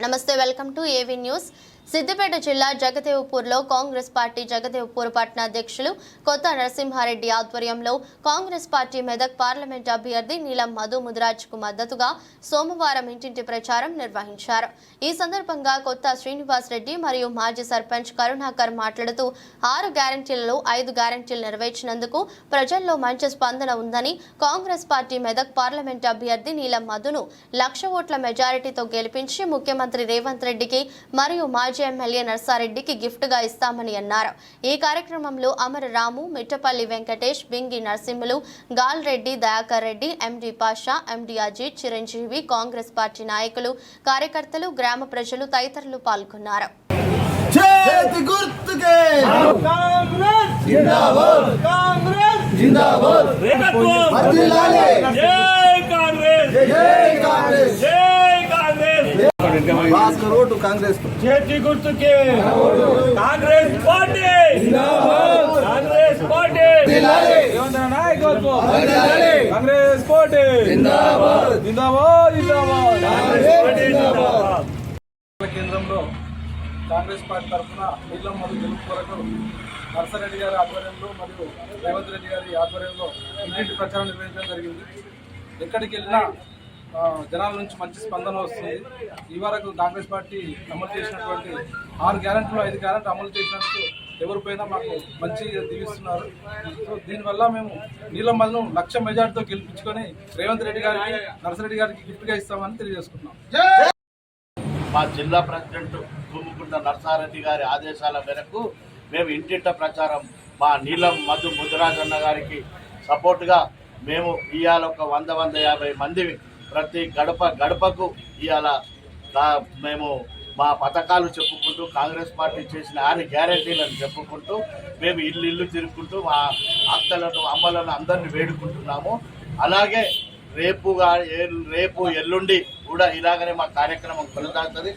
నమస్తే welcome to AV news. Siddipet జిల్లా జగదేవ్పూర్లో Congress party Jagdevpur పట్టణ అధ్యక్షులు కొత్త నరసింహారెడ్డి ఆధ్వర్యంలో కాంగ్రెస్ పార్టీ మెదక్ పార్లమెంట్ అభ్యర్థి నీలం మధు ముదిరాజ్కు మద్దతుగా సోమవారం ఇంటింటి ప్రచారం నిర్వహించారు. ఈ సందర్భంగా కొత్త శ్రీనివాస్ రెడ్డి మరియు మాజీ సర్పంచ్ కరుణాకర్ మాట్లాడుతూ 6 గ్యారెంటీలలో 5 గ్యారెంటీలు నెరవేర్చినందుకు ప్రజల్లో మంచి స్పందన ఉందని, కాంగ్రెస్ పార్టీ మెదక్ పార్లమెంట్ అభ్యర్థి నీలం మధును 1,00,000 ఓట్ల మెజారిటీతో గెలిపించి ముఖ్యమంత్రి రేవంత్ రెడ్డికి మరియు మాజీ ఎమ్మెల్యే నర్సారెడ్డికి గిఫ్ట్ గా ఇస్తామని అన్నారు. ఈ కార్యక్రమంలో అమర రాము, మిట్టపల్లి వెంకటేష్, బింగి నరసింహులు, గాల్ రెడ్డి, దయాకర్ రెడ్డి, ఎండి పాషా, ఎండి అజిత్, చిరంజీవి, కాంగ్రెస్ పార్టీ నాయకులు, కార్యకర్తలు, గ్రామ ప్రజలు తదితరులు పాల్గొన్నారు. Congress party Congress party Congress party जिंदाबाद जिंदाबाद जिंदाबाद కేంద్రంలో కాంగ్రెస్ పార్టీ తరఫున నీలం మధు గెలుపు కొరకు నర్సారెడ్డి గారి ఆధ్వర్యంలో మరియు రేవంత్ రెడ్డి గారి ఆధ్వర్యంలో ఇంటింటి ప్రచారం నిర్వహించడం జరిగింది. ఎక్కడికి వెళ్ళినా జనాల నుంచి మంచి స్పందన వస్తుంది. ఈ వరకు కాంగ్రెస్ పార్టీ అమలు చేసినటువంటి 6 గ్యారెంటీలు 5 గ్యారెంటీ అమలు చేసినందుకు ఎవరిపైనా మాకు మంచి దీవిస్తున్నారు. సో దీనివల్ల మేము నీలం మధును 1,00,000 మెజార్టీతో గెలిపించుకొని రేవంత్ రెడ్డి గారికి, నర్సారెడ్డి గారికి గిఫ్ట్గా ఇస్తామని తెలియజేసుకుంటున్నాం. మా జిల్లా ప్రెసిడెంట్ తుమ్ముకుంట నర్సారెడ్డి గారి ఆదేశాల మేరకు మేము ఇంటింట ప్రచారం మా నీలం మధు ముదిరాజన్న గారికి సపోర్ట్గా మేము ఇవాళ ఒక 100-150 మంది ప్రతి గడపకు ఇవాళ మేము మా పథకాలు చెప్పుకుంటూ కాంగ్రెస్ పార్టీ చేసిన 6 గ్యారెంటీలను చెప్పుకుంటూ మేము ఇల్లు తిరుగుకుంటూ మా అత్తలను అమ్మలను అందరినీ వేడుకుంటున్నాము. అలాగే రేపు ఎల్లుండి కూడా ఇలాగనే మా కార్యక్రమం కొనసాగుతుంది.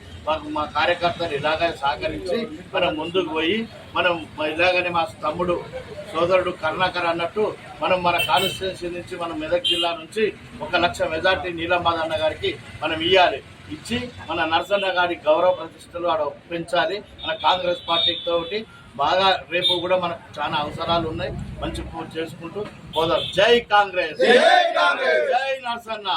మా కార్యకర్తలు ఇలాగనే సహకరించి మనం ముందుకు పోయి మనం ఇలాగనే మా తమ్ముడు సోదరుడు కరుణాకర్ అన్నట్టు మనం మన కాన్స్టిట్యున్సీ నుంచి మన మెదక్ జిల్లా నుంచి 1,00,000 మెజార్టీ నీలం మధు అన్న గారికి మనం ఇచ్చి మన నరసన్న గారి గౌరవ ప్రతిష్టలు పెంచాలి. మన కాంగ్రెస్ పార్టీతో బాగా రేపు కూడా మనకు చాలా అవసరాలు ఉన్నాయి. మంచి పూజ చేసుకుంటూ పోదాం. జై కాంగ్రెస్, జై నరసన్న.